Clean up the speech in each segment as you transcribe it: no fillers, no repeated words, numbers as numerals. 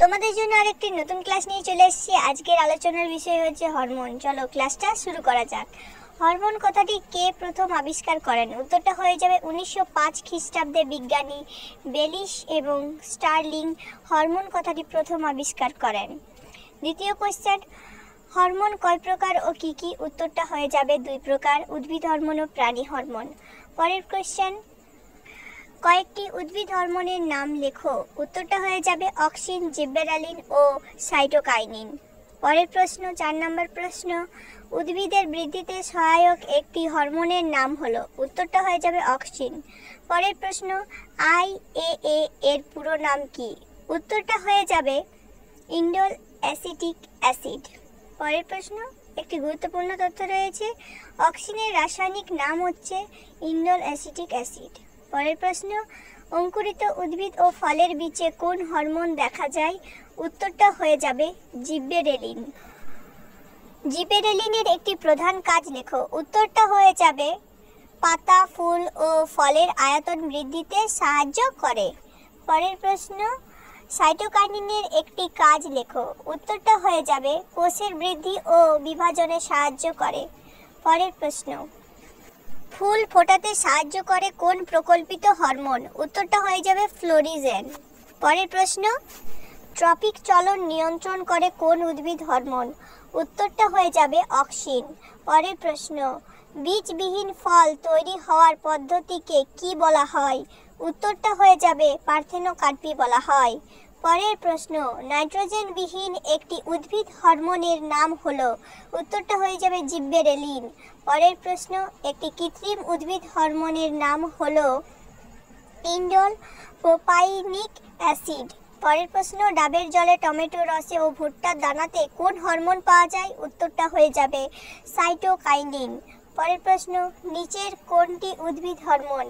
তোমাদের জন্য আরেকটি নতুন ক্লাস নিয়ে চলে এসেছি। আজকের আলোচনার বিষয় হচ্ছে হরমোন। চলো ক্লাসটা শুরু করা যাক। হরমোন কথাটি কে প্রথম আবিষ্কার করেন? উত্তরটা হয়ে যাবে 1905 খ্রিস্টাব্দে বিজ্ঞানী বেলিস এবং স্টার্লিং হরমোন কথাটি প্রথম আবিষ্কার করেন। দ্বিতীয় কোশ্চেন, হরমোন কয় প্রকার ও কি কি? উত্তরটা হয়ে যাবে 2 প্রকার, উদ্ভিদ হরমোন ও প্রাণী হরমোন। পরের কোশ্চেন, কয়েকটি উদ্ভিদ হরমোনের নাম লেখো। উত্তরটা হয়ে যাবে অক্সিন, জিব্বেরেলিন ও সাইটোকাইনিন। পরের প্রশ্ন, 4 নম্বর প্রশ্ন, উদ্ভিদের বৃদ্ধিতে সহায়ক একটি হরমোনের নাম হলো। উত্তরটা হয়ে যাবে অক্সিন। পরের প্রশ্ন, IAA এর পুরো নাম কি? উত্তরটা হয়ে যাবে ইন্ডোল অ্যাসিটিক অ্যাসিড। পরের প্রশ্ন, একটি গুরুত্বপূর্ণ তথ্য রয়েছে, অক্সিনের রাসায়নিক নাম হচ্ছে ইন্ডোল অ্যাসিটিক অ্যাসিড। পরের প্রশ্ন, অঙ্কুরিত উদ্ভিদ ও ফলের বীজে কোন হরমোন দেখা যায়? উত্তরটা হয়ে যাবে জিব্বেরেলিন। জিব্বেরেলিনের একটি প্রধান কাজ লেখো। উত্তরটা হয়ে যাবে পাতা, ফুল ও ফলের আয়তন বৃদ্ধিতে সাহায্য করে। পরের প্রশ্ন, সাইটোকাইনিনের একটি কাজ লেখো। উত্তরটা হয়ে যাবে কোষের বৃদ্ধি ও বিভাজনে সাহায্য করে। পরের প্রশ্ন, ফুল ফোটাতে সাহায্য করে কোন প্রকল্পিত হরমোন? উত্তরটা হয়ে যাবে ফ্লোরিজেন। পরের প্রশ্ন, ট্রপিক চলন নিয়ন্ত্রণ করে কোন উদ্ভিদ হরমোন? উত্তরটা হয়ে যাবে অক্সিন। পরের প্রশ্ন, বীজবিহীন ফল তৈরি হওয়ার পদ্ধতিকে কি বলা হয়? উত্তরটা হয়ে যাবে পার্থেনোকার্পি বলা হয়। পরের প্রশ্ন, নাইট্রোজেনবিহীন একটি উদ্ভিদ হরমোনের নাম হলো। উত্তরটা হয়ে যাবে জিব্বেরেলিন। পরের প্রশ্ন, একটি কৃত্রিম উদ্ভিদ হরমোনের নাম হলো ইন্ডোল প্রোপাইনিক অ্যাসিড। পরের প্রশ্ন, ডাবের জলে, টমেটো রসে ও ভুট্টার দানাতে কোন হরমোন পাওয়া যায়? উত্তরটা হয়ে যাবে সাইটোকাইনিন। পরের প্রশ্ন, নিচের কোনটি উদ্ভিদ হরমোন?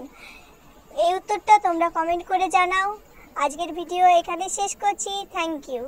এই উত্তরটা তোমরা কমেন্ট করে জানাও। আজকের ভিডিও এখানে শেষ করছি। Thank you.